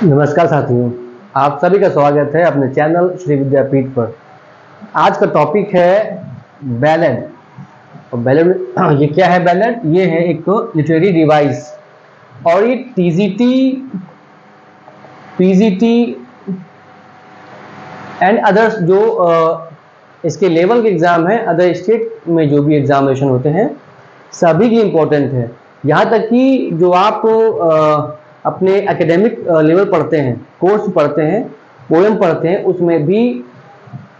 नमस्कार साथियों, आप सभी का स्वागत है अपने चैनल श्री विद्यापीठ पर। आज का टॉपिक है बैलेड। और बैलेड ये क्या है? बैलेड ये है एक लिटरेरी डिवाइस, और ये टीजीटी, पीजीटी एंड अदर्स जो इसके लेवल के एग्ज़ाम है, अदर स्टेट में जो भी एग्जामिनेशन होते हैं सभी की इम्पोर्टेंट है। यहाँ तक कि जो आप अपने एकेडमिक लेवल पढ़ते हैं, कोर्स पढ़ते हैं, पोएम पढ़ते हैं, उसमें भी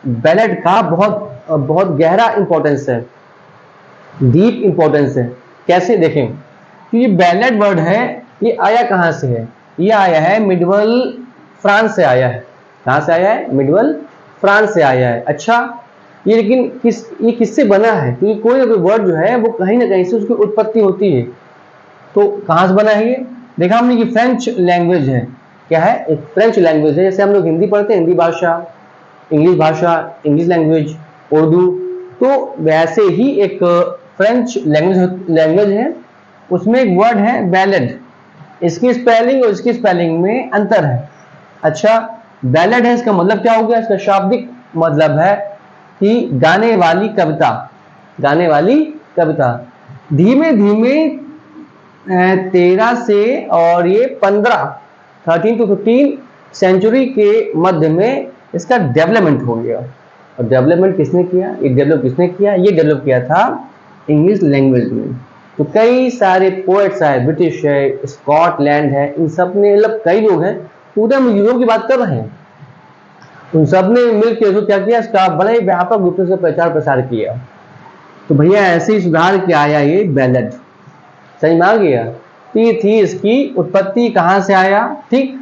बैलेड का बहुत गहरा इम्पोर्टेंस है, डीप इम्पोर्टेंस है। कैसे देखें कि ये बैलेड वर्ड है, ये आया कहाँ से है? ये आया है मिडवल फ्रांस से आया है। कहाँ से आया है? मिडवल फ्रांस से आया है। अच्छा, ये लेकिन ये किससे बना है? क्योंकि कोई ना कोई वर्ड जो है वो कहीं ना कहीं से उसकी उत्पत्ति होती है। तो कहाँ से बना है ये? देखा हमने कि फ्रेंच लैंग्वेज है। क्या है? एक फ्रेंच लैंग्वेज है। जैसे हम लोग हिंदी पढ़ते हैं, हिंदी भाषा, इंग्लिश लैंग्वेज, उर्दू, तो वैसे ही एक फ्रेंच लैंग्वेज है। उसमें एक वर्ड है बैलेड। इसकी स्पेलिंग और इसकी स्पेलिंग में अंतर है। अच्छा, बैलेड है, इसका मतलब क्या हो गया? इसका शाब्दिक मतलब है कि गाने वाली कविता। गाने वाली कविता। धीमे धीमे 13 से और ये 13 to 15 सेंचुरी के मध्य में इसका डेवलपमेंट हो गया। और डेवलपमेंट किसने किया? ये डेवलप किया था इंग्लिश लैंग्वेज में। तो कई सारे पोएट्स आए, ब्रिटिश है, स्कॉटलैंड है, इन सब ने, मतलब कई लोग हैं, पूरे हम यूरोप की बात कर रहे हैं, उन सब ने मिलकर इसको क्या किया? इसका बड़े व्यापक रूप से प्रचार प्रसार किया। तो भैया ऐसे ही सुधार के आया ये बैलेड। समझ में आ गया? तो ये थी इसकी उत्पत्ति, कहाँ से आया। ठीक,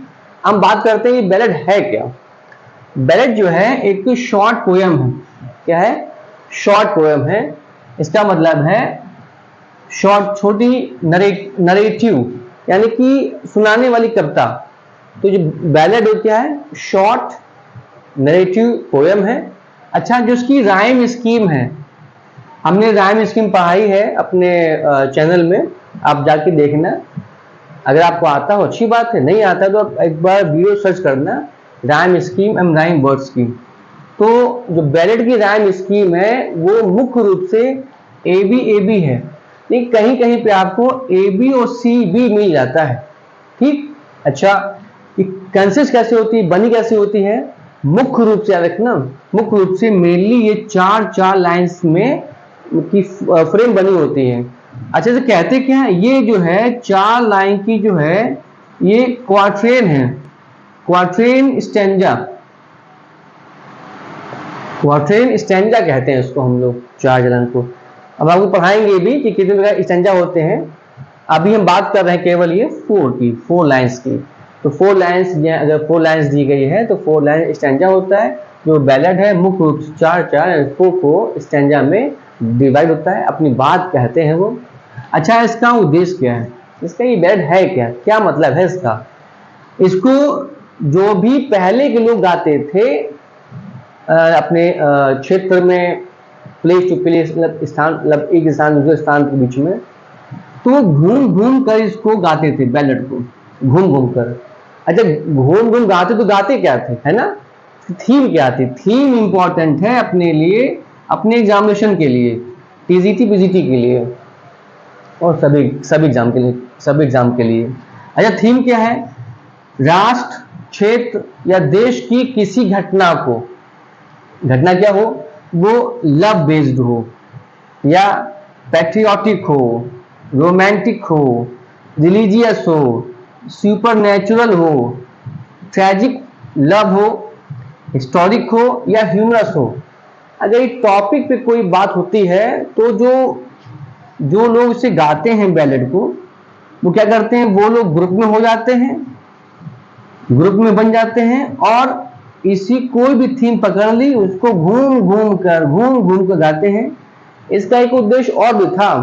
हम बात करते हैं कि बैलेड है क्या। बैलेड जो है एक शॉर्ट पोएम है। क्या है? शॉर्ट पोएम है। इसका मतलब है शॉर्ट, छोटी, नरेटिव, यानी कि सुनाने वाली कविता। तो जो बैलेड क्या है? शॉर्ट नरेटिव पोएम है। अच्छा, जो उसकी राइम स्कीम है, हमने राइम स्कीम पढ़ाई है अपने चैनल में, आप जाके देखना। अगर आपको आता हो अच्छी बात है, नहीं आता तो आप एक बार वीडियो सर्च करना, rhyme scheme and rhyme word scheme. तो जो बैलेड की राइम स्कीम है वो मुख्य रूप से एबी है, लेकिन कहीं कहीं पे आपको एबी और सी भी मिल जाता है। ठीक। अच्छा, ये कंसिस्ट कैसे होती है, बनी कैसे होती है? मुख्य रूप से याद रखना, मुख्य रूप से मेनली ये चार लाइंस में की फ्रेम बनी होती है। अच्छा, तो कहते क्या है? ये जो है 4 लाइन की जो है ये क्वार्ट्रेन है, क्वार्ट्रेन स्टैंजा कहते हैं इसको हम लोग, 4 लाइन को। अब आपको पढ़ाएंगे भी कि कितने प्रकार स्टैंजा होते हैं। अभी हम बात कर रहे हैं केवल ये 4 लाइंस की। तो 4 लाइंस, अगर 4 लाइंस दी गई है तो 4 लाइन स्टैंजा होता है। जो बैलेड है मुख्य रूप से 4 स्टैंजा में डिवाइड होता है, अपनी बात कहते हैं वो। अच्छा, इसका उद्देश्य क्या है? इसका ये बैलेड है क्या, क्या मतलब है इसका? इसको जो भी पहले के लोग गाते थे अपने क्षेत्र में, प्लेस टू प्लेस, मतलब एक स्थान दूसरे स्थान के बीच में, तो घूम घूम कर इसको गाते थे, बैलेड को घूम घूम कर। अच्छा, घूम घूम गाते तो गाते क्या थे, है ना? थीम क्या थी? थीम इंपॉर्टेंट है अपने लिए, अपने एग्जामिनेशन के लिए, टीजीटी पीजीटी के लिए, और सभी एग्जाम के लिए। अच्छा, थीम क्या है? राष्ट्र, क्षेत्र या देश की किसी घटना को, घटना क्या हो, वो लव बेस्ड हो, या पैट्रियोटिक हो, रोमांटिक हो, रिलीजियस हो, सुपरनेचुरल हो, ट्रैजिक लव हो, हिस्टोरिक हो, या ह्यूमरस हो। अगर इस टॉपिक पे कोई बात होती है तो जो लोग इसे गाते हैं बैलेड को, वो क्या करते हैं? वो लोग ग्रुप में हो जाते हैं, ग्रुप में बन जाते हैं, और इसी कोई भी थीम पकड़ ली, उसको घूम घूम कर गाते हैं। इसका एक उद्देश्य और भी था,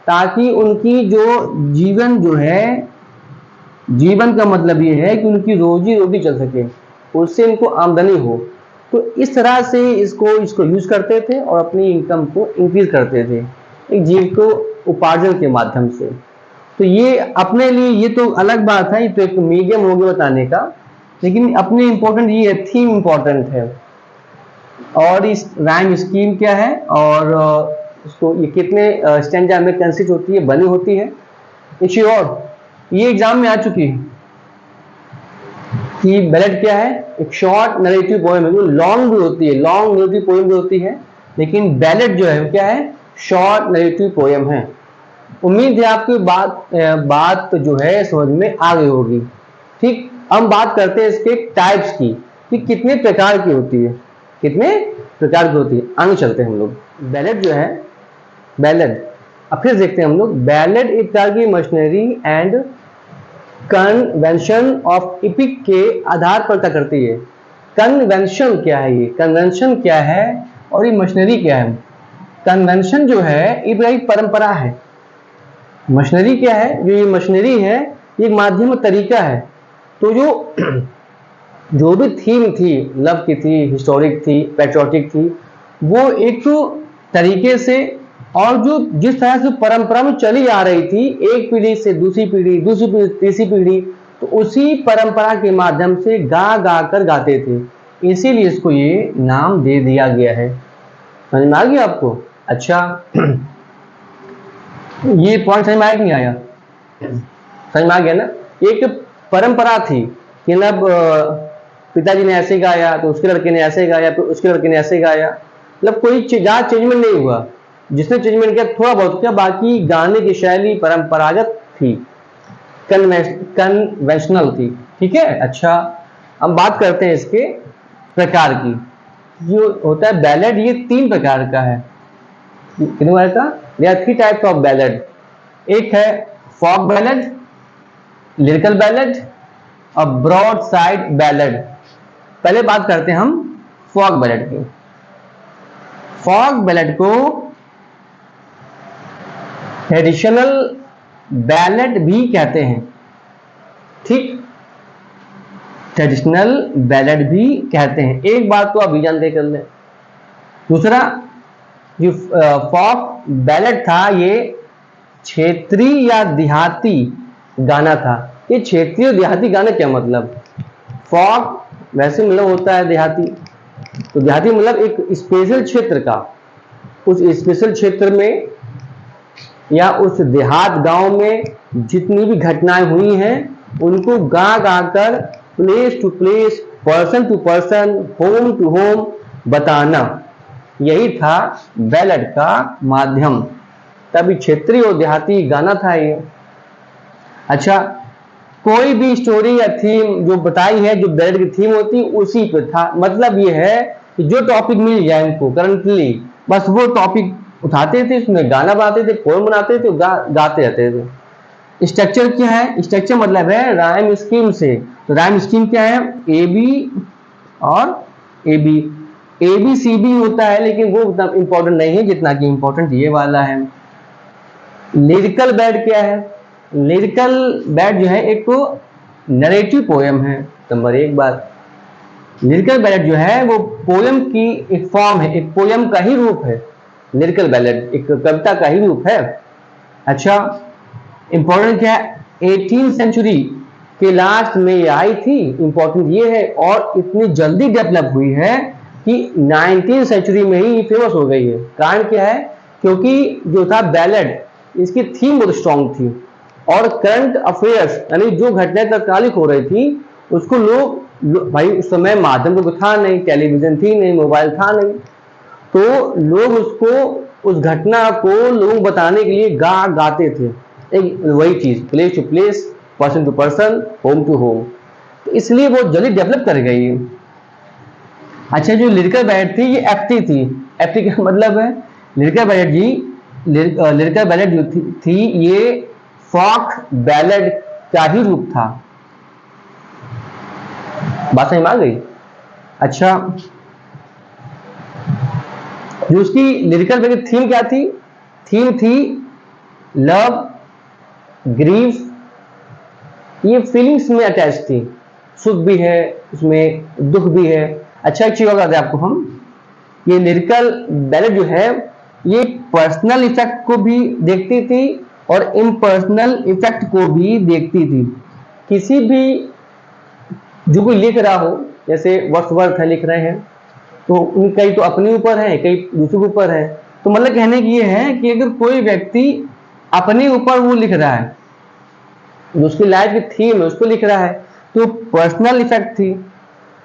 ताकि उनकी जो है, जीवन का मतलब ये है कि उनकी रोजी रोटी चल सके, उससे इनको आमदनी हो। तो इस तरह से इसको यूज करते थे और अपनी इनकम को इंक्रीज करते थे, एक जीव को उपार्जन के माध्यम से। तो ये अपने लिए ये तो अलग बात है, ये तो एक मीडियम हो गया बताने का, लेकिन अपने इम्पोर्टेंट ये है, थीम इम्पोर्टेंट है। और इस राइम स्कीम क्या है और उसको ये कितने स्टैंजा में कंसिस्ट होती है, बनी होती है। एक चीज और ये एग्जाम में आ चुकी है कि बैलेड क्या है, एक शॉर्ट नरेटिव पोएम है, लॉन्ग भी होती है, लॉन्ग नरेटिव पोएम भी होती है, लेकिन बैलेड जो है क्या है, शॉर्ट नरेटिव पोएम है। उम्मीद है आपकी बात जो है समझ में आ गई होगी। ठीक, हम बात करते हैं इसके टाइप्स की कि कितने प्रकार की होती है, कितने प्रकार की होती है। आगे चलते हैं हम लोग। बैलेड जो है, बैलेड अब फिर देखते हैं हम लोग। बैलेड एक प्रकार की machinery and convention of EPIC के आधार पर तय करती है। कन्वेंशन क्या है, ये कन्वेंशन क्या है और ये मशीनरी क्या है। कन्वेंशन जो है ये परंपरा है। मशीनरी क्या है, जो ये मशीनरी है ये माध्यम तरीका है। तो जो भी थीम थी, लव की थी, हिस्टोरिक थी, पैट्रियोटिक थी, वो एक तो तरीके से, और जो जिस तरह से परंपरा में चली आ रही थी, एक पीढ़ी से दूसरी पीढ़ी, दूसरी पीढ़ी तीसरी पीढ़ी, तो उसी परंपरा के माध्यम से गा गा कर गाते थे, इसीलिए इसको ये नाम दे दिया गया है। समझ में आ गया आपको? अच्छा ये पॉइंट समझ में आया कि नहीं आया? समझ में आ गया ना? एक परंपरा थी कि मतलब पिताजी ने ऐसे गाया तो उसके लड़के ने ऐसे गाया, फिर उसके लड़के ने ऐसे गाया, मतलब कोई ज्यादा चेंजमेंट नहीं हुआ। जिसने चेंजमेंट किया थोड़ा बहुत किया, बाकी गाने की शैली परंपरागत थी, कन्वेंशनल थी। ठीक है। अच्छा, हम बात करते हैं इसके प्रकार की। जो होता है बैलेड, ये 3 प्रकार का है। कितने प्रकार का? There are 3 types of ballad. एक है फोक बैलेड, लिरिकल बैलेड और ब्रॉड साइड बैलेड। पहले बात करते हैं हम फोक बैलेड की। फोक बैलेड को ट्रेडिशनल बैलेड भी कहते हैं। ठीक, ट्रेडिशनल बैलेड भी कहते हैं। एक बात तो अभी जानते कर लें। दूसरा, जो फोक बैलेड था ये क्षेत्रीय या देहाती गाना था। ये क्षेत्रीय और देहाती गाना क्या मतलब? फोक वैसे मतलब होता है देहाती, तो देहाती मतलब एक स्पेशल क्षेत्र का, उस स्पेशल क्षेत्र में या उस देहात गांव में जितनी भी घटनाएं हुई हैं उनको गा गा कर place to place, person to person, home to home बताना, यही था बैलेड का माध्यम। तभी क्षेत्रीय और देहाती गाना था ये। अच्छा, कोई भी स्टोरी या थीम जो बताई है, जो बैलेड की थीम होती उसी पे था। मतलब ये है कि जो टॉपिक मिल जाए उनको करंटली, बस वो टॉपिक उठाते थे, उसमें गाना बनाते थे, पोएम बनाते थे, गाते रहते थे। स्ट्रक्चर क्या है? स्ट्रक्चर मतलब है राइम स्कीम से। तो राइम स्कीम क्या है? ए बी और A B, A B C B होता है, लेकिन वो उतना इंपॉर्टेंट नहीं है जितना कि इंपॉर्टेंट ये वाला है। लिरिकल बैलेड क्या है? लिरिकल बैलेड जो है एक तो नरेटिव पोएम है। नंबर 1 बात, लिरिकल बैलेड जो है वो पोएम की एक फॉर्म है, एक पोएम का ही रूप है। लिरिकल बैलेड एक कविता का ही रूप है। अच्छा, इंपॉर्टेंट क्या है? 18th सेंचुरी के लास्ट में ये आई थी। इंपॉर्टेंट ये है, और इतनी जल्दी डेवलप हुई है कि 19th सेंचुरी में ही फेमस हो गई है। कारण क्या है? क्योंकि जो था बैलेड, इसकी थीम बहुत स्ट्रांग थी, और करंट अफेयर्स यानी जो घटनाएं तत्कालिक हो रही थी उसको लोग भाई उस समय माध्यम तो था नहीं, टेलीविजन थी नहीं, मोबाइल था नहीं, तो लोग उसको, उस घटना को लोग बताने के लिए गाते थे। एक वही चीज, place to place, person to person, home to home, तो इसलिए वो जल्दी डेवलप कर गई है। अच्छा, जो लिरिकल बैलेड थी ये एफटी थी। एफटी का मतलब है लिरिकल बैलेड जी, लिरिकल बैलेड जो थी ये फोक बैलेड का ही रूप था। बात समझ में आ गई? अच्छा, जो उसकी लिरिकल बैलेड थीम क्या थी? थीम थी लव, ग्रीफ, ये फीलिंग्स में अटैच थी। सुख भी है उसमें, दुख भी है। अच्छा, एक चीज और बता दें आपको हम, ये लिरिकल बैलेड जो है ये पर्सनल इफेक्ट को भी देखती थी और इम्पर्सनल इफेक्ट को भी देखती थी। किसी भी जो कोई लिख रहा हो, जैसे वर्ड्सवर्थ है लिख रहे हैं, तो कई तो अपने ऊपर है, कई दूसरे के ऊपर है। तो मतलब कहने की ये है कि अगर कोई व्यक्ति अपने ऊपर वो लिख रहा है, जो उसकी लाइफ की थीम है उसको लिख रहा है, तो पर्सनल इफेक्ट थी।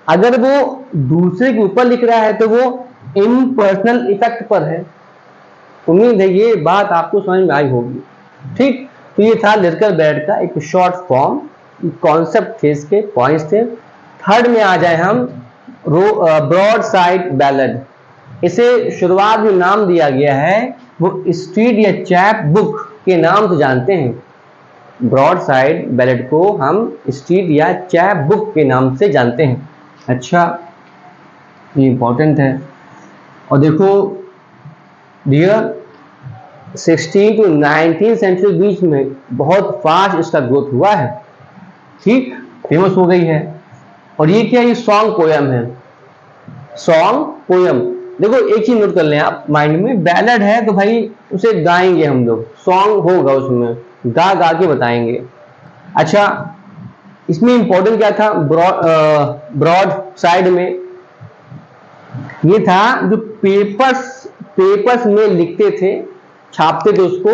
अगर वो दूसरे के ऊपर लिख रहा है तो वो इम्पर्सनल इफेक्ट पर है। उम्मीद है ये बात आपको समझ में आई होगी। ठीक, तो ये था लिरिकल बैलेड का एक शॉर्ट फॉर्म, कॉन्सेप्ट थे, इसके पॉइंट्स थे। थर्ड में आ जाए हम, ब्रॉड साइड बैलेड। इसे शुरुआत में नाम दिया गया है वो स्ट्रीट या चैप बुक के नाम से जानते हैं। ब्रॉड साइड बैलेड को हम स्ट्रीट या चैप बुक के नाम से जानते हैं। अच्छा, ये इंपॉर्टेंट है। और देखो डियर, 16 टू 19 सेंचुरी बीच में बहुत फास्ट इसका ग्रोथ हुआ है। ठीक, फेमस हो गई है। और ये क्या, ये सॉन्ग पोयम है। सॉन्ग पोयम, देखो एक चीज नोट कर लें आप माइंड में, बैलेड है तो भाई उसे गाएंगे हम लोग, सॉन्ग होगा उसमें, गा गा के बताएंगे। अच्छा, इसमें इंपॉर्टेंट क्या था ब्रॉड साइड में, ये था जो पेपर्स में लिखते थे, छापते थे उसको,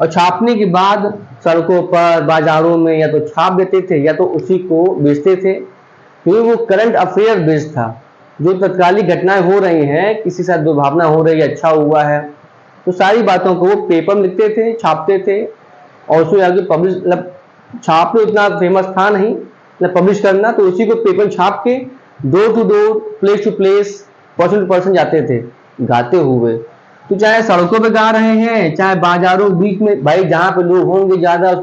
और छापने के बाद सड़कों पर बाजारों में या तो छाप देते थे या तो उसी को बेचते थे। क्योंकि वो करंट अफेयर बेस्ड था, जो तत्कालिक घटनाएं हो रही हैं, किसी साथ दुर्भावना हो रही है, अच्छा हुआ है, तो सारी बातों को वो पेपर में लिखते थे, छापते थे, और उसको आगे पब्लिश, मतलब छापना इतना फेमस था नहीं, मतलब पब्लिश करना, तो उसी को पेपर छाप के door to door, place to place, person to person जाते थे गाते हुए। तो चाहे सड़कों पे गा रहे हैं, चाहे बाजारों बीच में, भाई जहां पे लोग होंगे ज्यादा,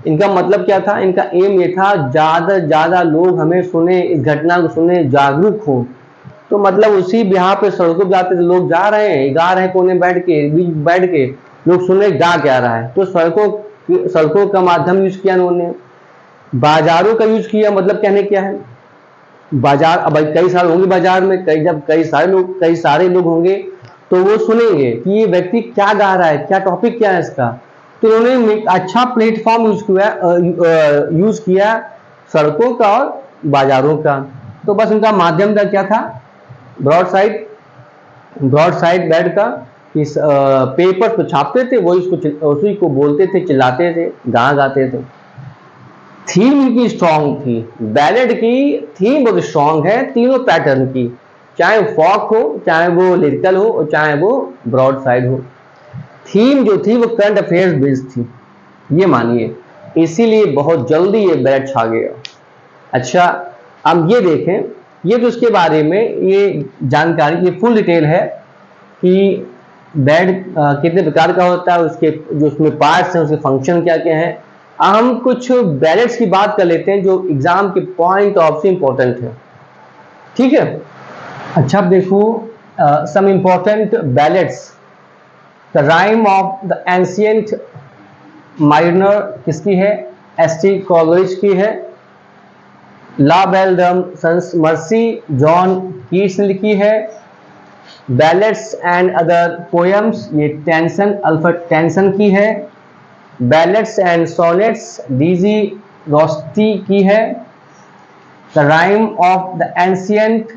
इनका मतलब क्या था, इनका एम ये था ज्यादा ज्यादा लोग हमें सुने, इस घटना को सुने, जागरूक हो। तो मतलब उसी बिहार पे सड़कों पे जाते थे, लोग जा रहे हैं, गा रहे हैं, कोने बैठ के, बीच बैठ के लोग सुन रहे गा क्या रहा है। तो सड़कों का माध्यम यूज किया उन्होंने, बाजारों का यूज किया। मतलब कहने क्या है, बाजार, अब कई सारे होंगे बाजार में, जब कई सारे लोग होंगे तो वो सुनेंगे कि ये व्यक्ति क्या गा रहा है, क्या टॉपिक क्या है इसका। तो उन्होंने अच्छा प्लेटफॉर्म यूज किया सड़कों का और बाजारों का। तो बस उनका माध्यम का क्या था, ब्रॉड साइड बैड का, इस पेपर को छापते थे, वो उसी को बोलते थे, चिल्लाते थे, गाते थे। थीम इनकी स्ट्रॉन्ग थी, बैलेड की थीम बहुत स्ट्रॉन्ग है, तीनों पैटर्न की, चाहे फॉक हो, चाहे वो लिरिकल हो, और चाहे वो ब्रॉड साइड हो। थीम जो थी वो करंट अफेयर्स बेस्ड थी, ये मानिए, इसीलिए बहुत जल्दी ये बैलेड छा गया। अच्छा, अब ये देखें, ये तो इसके बारे में ये जानकारी, ये फुल डिटेल है कि बैलेड कितने प्रकार का होता है, उसके जो उसमें पार्ट्स हैं, उसके फंक्शन क्या क्या हैं। हम कुछ बैलेड्स की बात कर लेते हैं जो एग्जाम के पॉइंट ऑफ से इंपॉर्टेंट है। ठीक है, अच्छा अब देखो some important ballads. The rime of the ancient mariner किसकी है, एसटी कॉलरिज की है। La belle dame sans merci John Keats ने लिखी है। बैलेड्स एंड अदर पोएम्स, ये टेंसन अल्फ्रेड टेंसन की है। Ballads and sonnets DG Rossetti की है। The rime of the ancient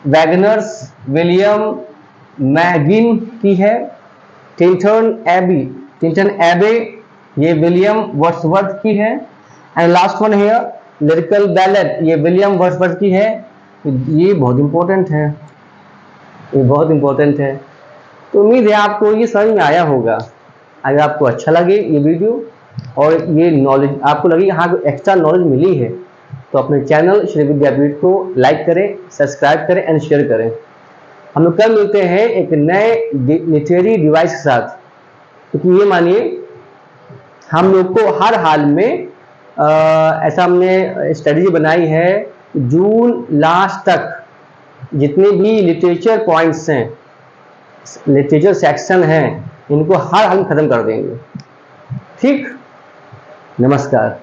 waggoners William Maginn की है। टिंटन एबे ये विलियम वर्ड्सवर्थ की है। एंड लास्ट वन है लिरिकल बैलेड, ये विलियम वर्ड्सवर्थ की है। ये बहुत इंपॉर्टेंट है, ये बहुत इंपॉर्टेंट है। तो उम्मीद है आपको ये समझ में आया होगा। अगर आपको अच्छा लगे ये वीडियो और ये नॉलेज आपको लगे, यहाँ को एक्स्ट्रा नॉलेज मिली है, तो अपने चैनल श्री विद्यापीठ को लाइक करें, सब्सक्राइब करें एंड शेयर करें। हम लोग कल मिलते हैं एक नए लिटरेरी डिवाइस के साथ। क्योंकि ये मानिए हम लोग को हर हाल में ऐसा हमने स्ट्रेटजी बनाई है, जून लास्ट तक जितने भी लिटरेचर पॉइंट्स हैं, लिटरेचर सेक्शन हैं, इनको हर हाल में खत्म कर देंगे। ठीक, नमस्कार।